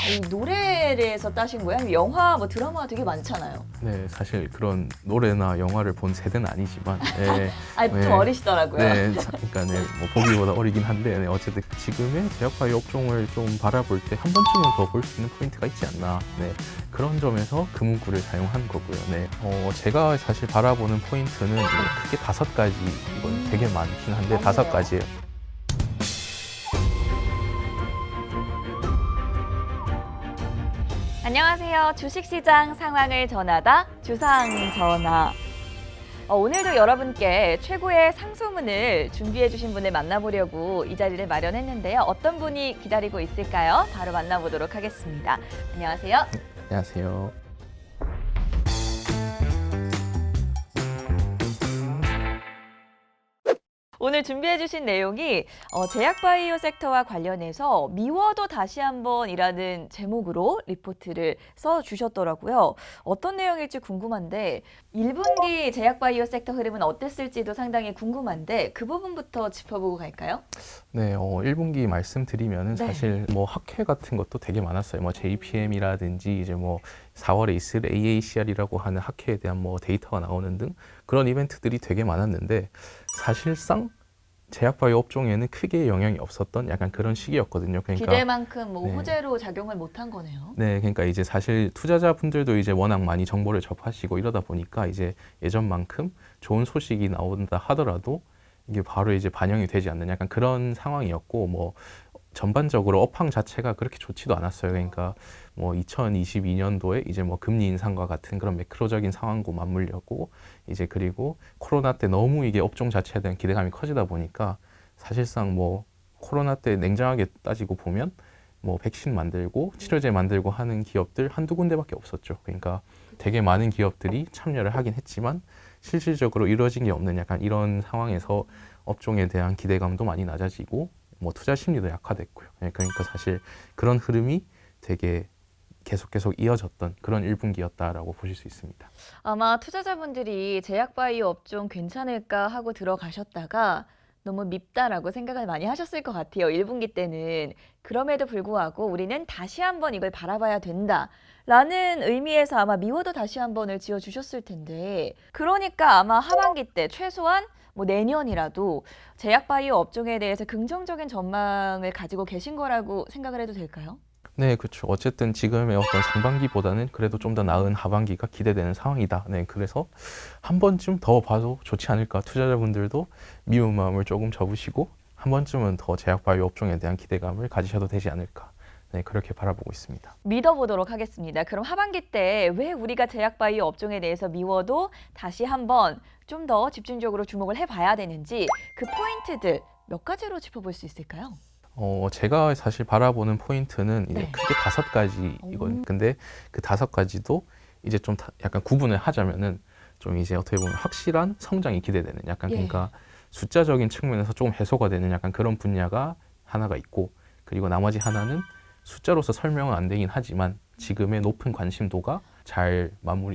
이 노래에서 따신 거예요? 아니면 영화, 뭐 드라마 되게 많잖아요. 네, 사실 그런 노래나 영화를 본 세대는 아니지만, 좀 네. 어리시더라고요. 네, 그러니까 네, 뭐 보기보다 어리긴 한데, 네, 어쨌든 지금의 제약바이오 업종을 좀 바라볼 때 한 번쯤은 더 볼 수 있는 포인트가 있지 않나. 네, 그런 점에서 그 문구를 사용한 거고요. 네, 제가 사실 바라보는 포인트는 이제 크게 5가지, 이건 되게 많긴 한데 맞네요. 5가지예요. 안녕하세요. 주식시장 상황을 전하다 주상전화. 오늘도 여러분께 최고의 상소문을 준비해 주신 분을 만나보려고 이 자리를 마련했는데요. 어떤 분이 기다리고 있을까요? 바로 만나보도록 하겠습니다. 안녕하세요. 안녕하세요. 오늘 준비해 주신 내용이 제약바이오 섹터와 관련해서 미워도 다시 한번이라는 제목으로 리포트를 써주셨더라고요. 어떤 내용일지 궁금한데 1분기 제약바이오 섹터 흐름은 어땠을지도 상당히 궁금한데 그 부분부터 짚어보고 갈까요? 네, 1분기 말씀드리면은 네. 사실 뭐 학회 같은 것도 되게 많았어요. 뭐 JPM이라든지 이제 뭐 4월에 있을 AACR이라고 하는 학회에 대한 뭐 데이터가 나오는 등 그런 이벤트들이 되게 많았는데 사실상 제약바이오 업종에는 크게 영향이 없었던 약간 그런 시기였거든요. 그러니까 기대만큼 뭐 네. 호재로 작용을 못한 거네요. 네, 그러니까 이제 사실 투자자분들도 이제 워낙 많이 정보를 접하시고 이러다 보니까 이제 예전만큼 좋은 소식이 나온다 하더라도 이게 바로 이제 반영이 되지 않는 약간 그런 상황이었고 뭐 전반적으로 업황 자체가 그렇게 좋지도 않았어요. 그러니까 뭐 2022년도에 이제 뭐 금리 인상과 같은 그런 매크로적인 상황과 맞물렸고 이제 그리고 코로나 때 너무 이게 업종 자체에 대한 기대감이 커지다 보니까 사실상 뭐 코로나 때 냉정하게 따지고 보면 뭐 백신 만들고 치료제 만들고 하는 기업들 한두 군데밖에 없었죠. 그러니까 되게 많은 기업들이 참여를 하긴 했지만 실질적으로 이루어진 게 없는 약간 이런 상황에서 업종에 대한 기대감도 많이 낮아지고 뭐 투자 심리도 약화됐고요. 그러니까 사실 그런 흐름이 되게 계속 이어졌던 그런 1분기였다라고 보실 수 있습니다. 아마 투자자분들이 제약바이오 업종 괜찮을까 하고 들어가셨다가 너무 밉다라고 생각을 많이 하셨을 것 같아요. 1분기 때는. 그럼에도 불구하고 우리는 다시 한번 이걸 바라봐야 된다라는 의미에서 아마 미워도 다시 한번을 지어주셨을 텐데 그러니까 아마 하반기 때 최소한 뭐 내년이라도 제약바이오 업종에 대해서 긍정적인 전망을 가지고 계신 거라고 생각을 해도 될까요? 네, 그렇죠. 어쨌든 지금의 어떤 상반기보다는 그래도 좀 더 나은 하반기가 기대되는 상황이다. 네, 그래서 한 번쯤 더 봐도 좋지 않을까. 투자자분들도 미운 마음을 조금 접으시고 한 번쯤은 더 제약바이오 업종에 대한 기대감을 가지셔도 되지 않을까. 네, 그렇게 바라보고 있습니다. 믿어보도록 하겠습니다. 그럼 하반기 때 왜 우리가 제약바이오 업종에 대해서 미워도 다시 한번 좀 더 집중적으로 주목을 해봐야 되는지 그 포인트들 몇 가지로 짚어볼 수 있을까요? 제가 사실 바라보는 포인트는 이제 네. 크게 5가지 이건 근데 그 5가지도 이제 좀 약간 구분을 하자면은 좀 이제 어떻게 보면 확실한 성장이 기대되는 약간 예. 그러니까 숫자적인 측면에서 조금 해소가 되는 약간 그런 분야가 하나가 있고 그리고 나머지 하나는 숫자로서 설명은 안 되긴 하지만 지금의 높은 관심도가 잘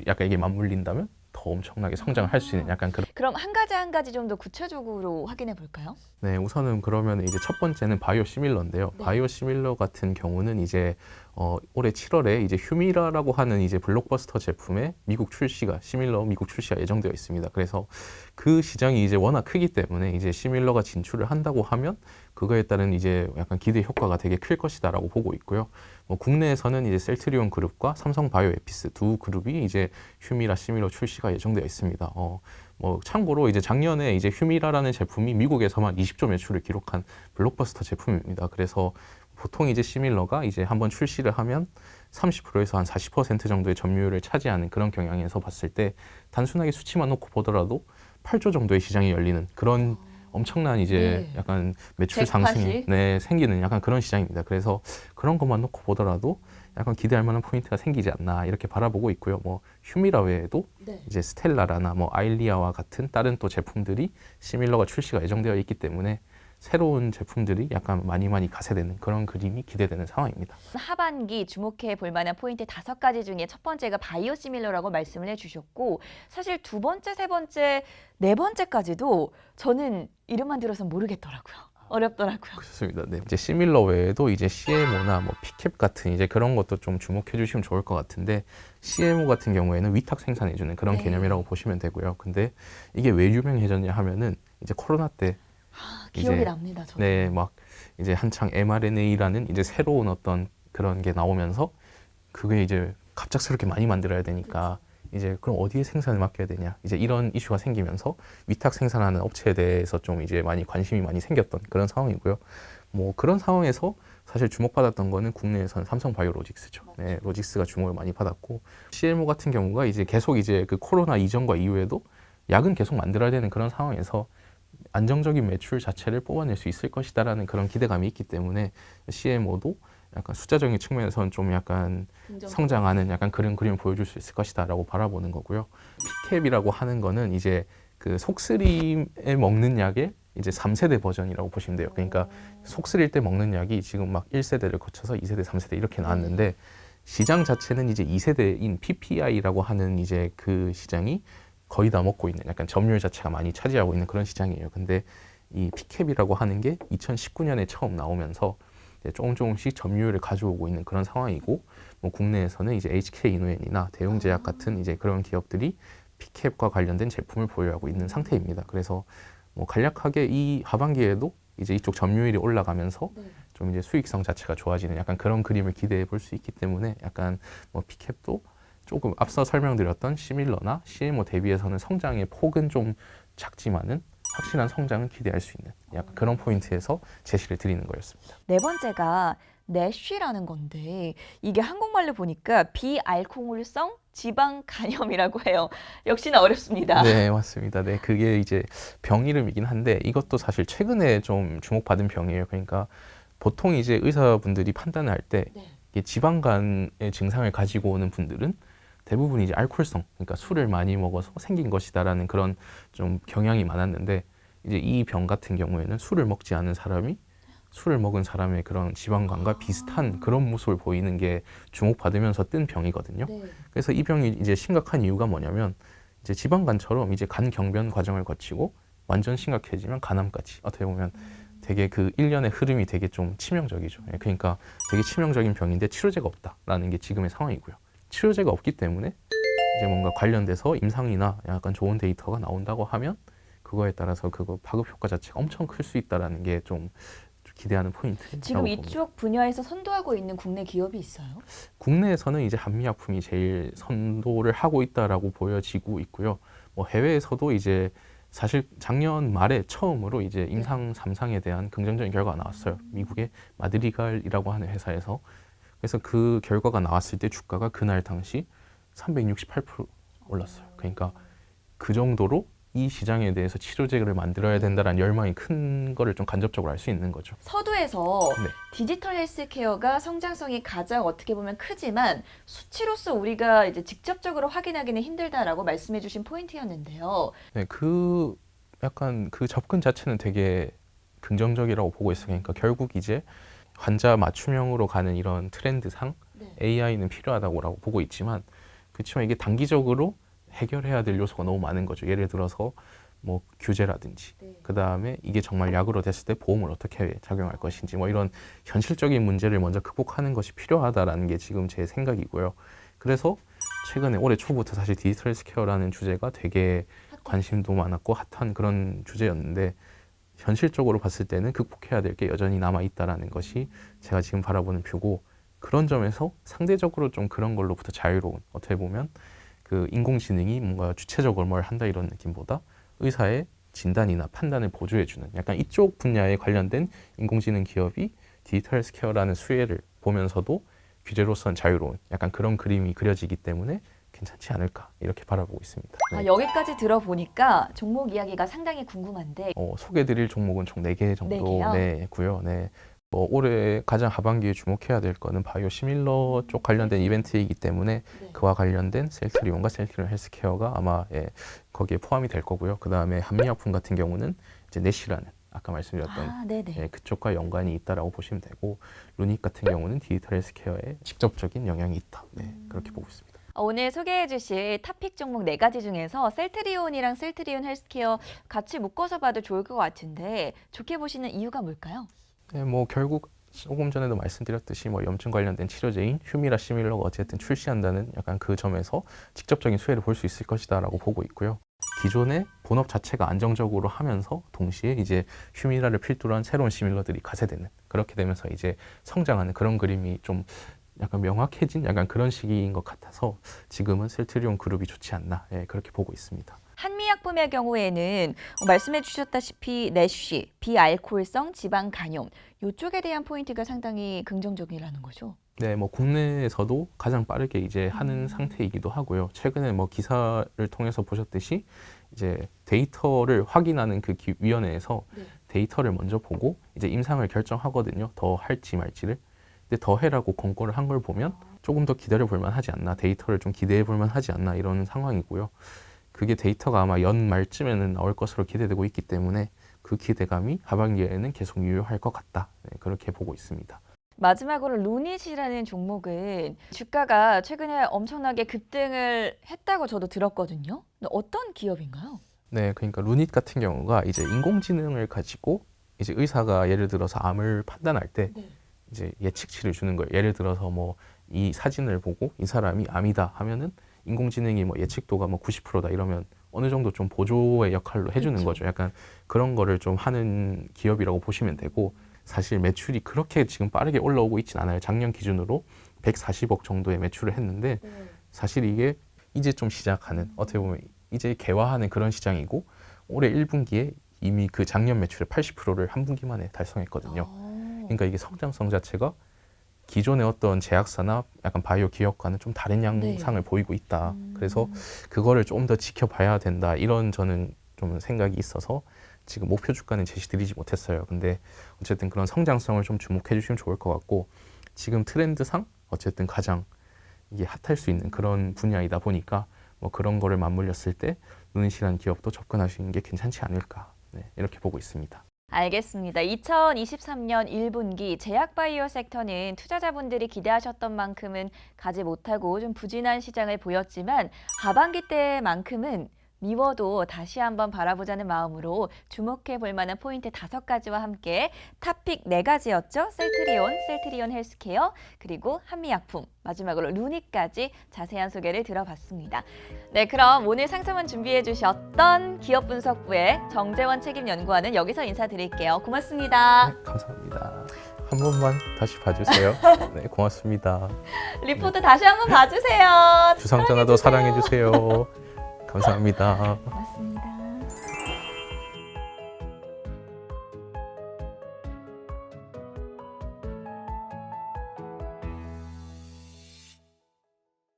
약간 이게 맞물린다면 더 엄청나게 성장을 할 수 있는 약간 그런. 그럼 한 가지 한 가지 좀 더 구체적으로 확인해 볼까요? 네, 우선은 그러면 이제 첫 번째는 바이오 시밀러인데요. 네. 바이오 시밀러 같은 경우는 이제 올해 7월에 이제 휴미라라고 하는 이제 블록버스터 제품의 미국 출시가 시밀러 미국 출시가 예정되어 있습니다. 그래서 그 시장이 이제 워낙 크기 때문에 이제 시밀러가 진출을 한다고 하면 그거에 따른 이제 약간 기대 효과가 되게 클 것이다라고 보고 있고요. 뭐 국내에서는 이제 셀트리온 그룹과 삼성 바이오 에피스 두 그룹이 이제 휴미라 시밀러 출시가 예정되어 있습니다. 뭐 참고로 이제 작년에 이제 휴미라라는 제품이 미국에서만 20조 매출을 기록한 블록버스터 제품입니다. 그래서 보통 이제 시밀러가 이제 한번 출시를 하면 30%에서 한 40% 정도의 점유율을 차지하는 그런 경향에서 봤을 때 단순하게 수치만 놓고 보더라도 8조 정도의 시장이 열리는 그런 엄청난 이제 네. 약간 매출 잭팟이? 상승이 생기는 약간 그런 시장입니다. 그래서 그런 것만 놓고 보더라도 약간 기대할 만한 포인트가 생기지 않나 이렇게 바라보고 있고요. 뭐 휴미라 외에도 네. 이제 스텔라라나 뭐 아일리아와 같은 다른 또 제품들이 시밀러가 출시가 예정되어 있기 때문에 새로운 제품들이 약간 많이 가세되는 그런 그림이 기대되는 상황입니다. 하반기 주목해 볼 만한 포인트 5가지 중에 첫 번째가 바이오시밀러라고 말씀을 해주셨고 사실 두 번째, 세 번째, 네 번째까지도 저는 이름만 들어서 모르겠더라고요. 어렵더라고요. 그렇습니다. 네. 이제 시밀러 외에도 이제 CMO나 뭐 P캡 같은 이제 그런 것도 좀 주목해 주시면 좋을 것 같은데 CMO 같은 경우에는 위탁 생산해 주는 그런 네. 개념이라고 보시면 되고요. 근데 이게 왜 유명해졌냐 하면은 이제 코로나 때 기억이 이제 납니다. 저도. 네, 막 이제 한창 mRNA라는 이제 새로운 어떤 그런 게 나오면서 그게 이제 갑작스럽게 많이 만들어야 되니까 이제 그럼 어디에 생산을 맡겨야 되냐 이제 이런 이슈가 생기면서 위탁 생산하는 업체에 대해서 좀 이제 많이 관심이 많이 생겼던 그런 상황이고요. 뭐 그런 상황에서 사실 주목받았던 거는 국내에서는 삼성바이오로직스죠. 네, 로직스가 주목을 많이 받았고 CMO 같은 경우가 이제 계속 이제 그 코로나 이전과 이후에도 약은 계속 만들어야 되는 그런 상황에서 안정적인 매출 자체를 뽑아낼 수 있을 것이다라는 그런 기대감이 있기 때문에 CMO도 약간 숫자적인 측면에서는 좀 약간 성장하는 약간 그런 그림을 보여줄 수 있을 것이다라고 바라보는 거고요. P캡이라고 하는 거는 이제 그 속쓰림에 먹는 약의 이제 3세대 버전이라고 보시면 돼요. 그러니까 속쓰릴 때 먹는 약이 지금 막 1세대를 거쳐서 2세대, 3세대 이렇게 나왔는데 시장 자체는 이제 2세대인 PPI라고 하는 이제 그 시장이 거의 다 먹고 있는 약간 점유율 자체가 많이 차지하고 있는 그런 시장이에요. 근데 이 P캡이라고 하는 게 2019년에 처음 나오면서 이제 조금씩 점유율을 가져오고 있는 그런 상황이고 뭐 국내에서는 이제 HK 이노엔이나 대웅제약 같은 이제 그런 기업들이 P캡과 관련된 제품을 보유하고 있는 상태입니다. 그래서 뭐 간략하게 이 하반기에도 이제 이쪽 점유율이 올라가면서 좀 이제 수익성 자체가 좋아지는 약간 그런 그림을 기대해 볼 수 있기 때문에 약간 뭐 P캡도 조금 앞서 설명드렸던 시밀러나 CMO 대비해서는 성장의 폭은 좀 작지만은 확실한 성장은 기대할 수 있는 약간 그런 포인트에서 제시를 드리는 거였습니다. 네 번째가 내쉬라는 건데 이게 한국말로 보니까 비알코올성 지방 간염이라고 해요. 역시나 어렵습니다. 네, 맞습니다. 네, 그게 이제 병 이름이긴 한데 이것도 사실 최근에 좀 주목받은 병이에요. 그러니까 보통 이제 의사분들이 판단을 할 때 네. 지방간의 증상을 가지고 오는 분들은 대부분 이제 알코올성, 그러니까 술을 많이 먹어서 생긴 것이다라는 그런 좀 경향이 많았는데 이제 이 병 같은 경우에는 술을 먹지 않은 사람이 술을 먹은 사람의 그런 지방간과 비슷한 그런 모습을 보이는 게 주목받으면서 뜬 병이거든요. 그래서 이 병이 이제 심각한 이유가 뭐냐면 이제 지방간처럼 이제 간 경변 과정을 거치고 완전 심각해지면 간암까지 어떻게 보면 되게 그 일련의 흐름이 되게 좀 치명적이죠. 예, 그러니까 되게 치명적인 병인데 치료제가 없다라는 게 지금의 상황이고요. 치료제가 없기 때문에 이제 뭔가 관련돼서 임상이나 약간 좋은 데이터가 나온다고 하면 그거에 따라서 그거 파급 효과 자체가 엄청 클 수 있다라는 게 좀 기대하는 포인트라고 지금 봅니다. 이쪽 분야에서 선도하고 있는 국내 기업이 있어요? 국내에서는 이제 한미약품이 제일 선도를 하고 있다라고 보여지고 있고요. 뭐 해외에서도 이제 사실 작년 말에 처음으로 이제 임상 3상에 대한 긍정적인 결과가 나왔어요. 미국의 마드리갈이라고 하는 회사에서. 그래서 그 결과가 나왔을 때 주가가 그날 당시 368% 올랐어요. 그러니까 그 정도로 이 시장에 대해서 치료제를 만들어야 된다는 열망이 큰 거를 좀 간접적으로 알 수 있는 거죠. 서두에서 네. 디지털 헬스케어가 성장성이 가장 어떻게 보면 크지만 수치로서 우리가 이제 직접적으로 확인하기는 힘들다라고 말씀해 주신 포인트였는데요. 네, 그 약간 그 접근 자체는 되게 긍정적이라고 보고 있어요. 그러니까 결국 이제 환자 맞춤형으로 가는 이런 트렌드상 AI는 필요하다고 보고 있지만 그렇지만 이게 단기적으로 해결해야 될 요소가 너무 많은 거죠. 예를 들어서 뭐 규제라든지 그 다음에 이게 정말 약으로 됐을 때 보험을 어떻게 작용할 것인지 뭐 이런 현실적인 문제를 먼저 극복하는 것이 필요하다라는 게 지금 제 생각이고요. 그래서 최근에 올해 초부터 사실 디지털 헬스케어라는 주제가 되게 관심도 많았고 핫한 그런 주제였는데 현실적으로 봤을 때는 극복해야 될 게 여전히 남아 있다라는 것이 제가 지금 바라보는 뷰고 그런 점에서 상대적으로 좀 그런 걸로부터 자유로운 어떻게 보면 그 인공지능이 뭔가 주체적으로 뭘 한다 이런 느낌보다 의사의 진단이나 판단을 보조해주는 약간 이쪽 분야에 관련된 인공지능 기업이 디지털 헬스케어라는 수혜를 보면서도 규제로서는 자유로운 약간 그런 그림이 그려지기 때문에 괜찮지 않을까 이렇게 바라보고 있습니다. 네. 여기까지 들어보니까 종목 이야기가 상당히 궁금한데 소개드릴 종목은 총 4개 정도 네 개요? 있고요. 네. 뭐 올해 가장 하반기에 주목해야 될 거는 바이오 시밀러 쪽 관련된 이벤트이기 때문에 그와 관련된 셀트리온과 셀트리온 헬스케어가 아마 거기에 포함이 될 거고요. 그 다음에 한미약품 같은 경우는 이제 내시라는 아까 말씀드렸던 네네. 그쪽과 연관이 있다라고 보시면 되고 루닉 같은 경우는 디지털 헬스케어에 직접적인 영향이 있다. 네, 그렇게 보고 있습니다. 오늘 소개해 주실 탑픽 종목 4가지 중에서 셀트리온이랑 셀트리온 헬스케어 같이 묶어서 봐도 좋을 것 같은데 좋게 보시는 이유가 뭘까요? 네, 뭐 결국 조금 전에도 말씀드렸듯이 뭐 염증 관련된 치료제인 휴미라 시밀러가 어쨌든 출시한다는 약간 그 점에서 직접적인 수혜를 볼 수 있을 것이다라고 보고 있고요. 기존의 본업 자체가 안정적으로 하면서 동시에 이제 휴미라를 필두로 한 새로운 시밀러들이 가세되는, 그렇게 되면서 이제 성장하는 그런 그림이 좀 약간 명확해진 약간 그런 시기인 것 같아서 지금은 셀트리온 그룹이 좋지 않나, 예, 그렇게 보고 있습니다. 한미약품의 경우에는 말씀해 주셨다시피 내쉬, 비알코올성 지방 간염 이쪽에 대한 포인트가 상당히 긍정적이라는 거죠. 네, 뭐 국내에서도 가장 빠르게 이제 하는 상태이기도 하고요. 최근에 뭐 기사를 통해서 보셨듯이 이제 데이터를 확인하는 그 위원회에서 데이터를 먼저 보고 이제 임상을 결정하거든요. 더 할지 말지를. 근데 더 해라고 권고를 한 걸 보면 조금 더 기다려 볼 만하지 않나, 데이터를 좀 기대해 볼 만하지 않나 이런 상황이고요. 그게 데이터가 아마 연말쯤에는 나올 것으로 기대되고 있기 때문에 그 기대감이 하반기에는 계속 유효할 것 같다. 네, 그렇게 보고 있습니다. 마지막으로 루닛이라는 종목은 주가가 최근에 엄청나게 급등을 했다고 저도 들었거든요. 근데 어떤 기업인가요? 네, 그러니까 루닛 같은 경우가 이제 인공지능을 가지고 이제 의사가 예를 들어서 암을 판단할 때 이제 예측치를 주는 거예요. 예를 들어서 뭐 이 사진을 보고 이 사람이 암이다 하면은 인공지능이 뭐 예측도가 뭐 90%다 이러면 어느 정도 좀 보조의 역할로 해주는 그쵸. 거죠. 약간 그런 거를 좀 하는 기업이라고 보시면 되고, 사실 매출이 그렇게 지금 빠르게 올라오고 있진 않아요. 작년 기준으로 140억 정도의 매출을 했는데 사실 이게 이제 좀 시작하는, 어떻게 보면 이제 개화하는 그런 시장이고, 올해 1분기에 이미 그 작년 매출의 80%를 한 분기 만에 달성했거든요. 그러니까 이게 성장성 자체가 기존의 어떤 제약사나 약간 바이오 기업과는 좀 다른 양상을 보이고 있다. 그래서 그거를 좀 더 지켜봐야 된다. 이런 저는 좀 생각이 있어서 지금 목표 주가는 제시드리지 못했어요. 근데 어쨌든 그런 성장성을 좀 주목해 주시면 좋을 것 같고, 지금 트렌드상 어쨌든 가장 이게 핫할 수 있는 그런 분야이다 보니까 뭐 그런 거를 맞물렸을 때 루닛이라는 기업도 접근하시는 게 괜찮지 않을까, 네, 이렇게 보고 있습니다. 알겠습니다. 2023년 1분기 제약바이오 섹터는 투자자분들이 기대하셨던 만큼은 가지 못하고 좀 부진한 시장을 보였지만 하반기 때만큼은 미워도 다시 한번 바라보자는 마음으로 주목해 볼 만한 포인트 5가지와 함께 탑픽 4가지였죠. 셀트리온, 셀트리온 헬스케어, 그리고 한미약품, 마지막으로 루닛까지 자세한 소개를 들어봤습니다. 네, 그럼 오늘 상담원 준비해 주셨던 기업분석부의 정재원 책임연구원은 여기서 인사드릴게요. 고맙습니다. 네, 감사합니다. 한 번만 다시 봐주세요. 네, 고맙습니다. 리포트 다시 한번 봐주세요. 주상전화도 사랑해주세요. 감사합니다. 고맙습니다.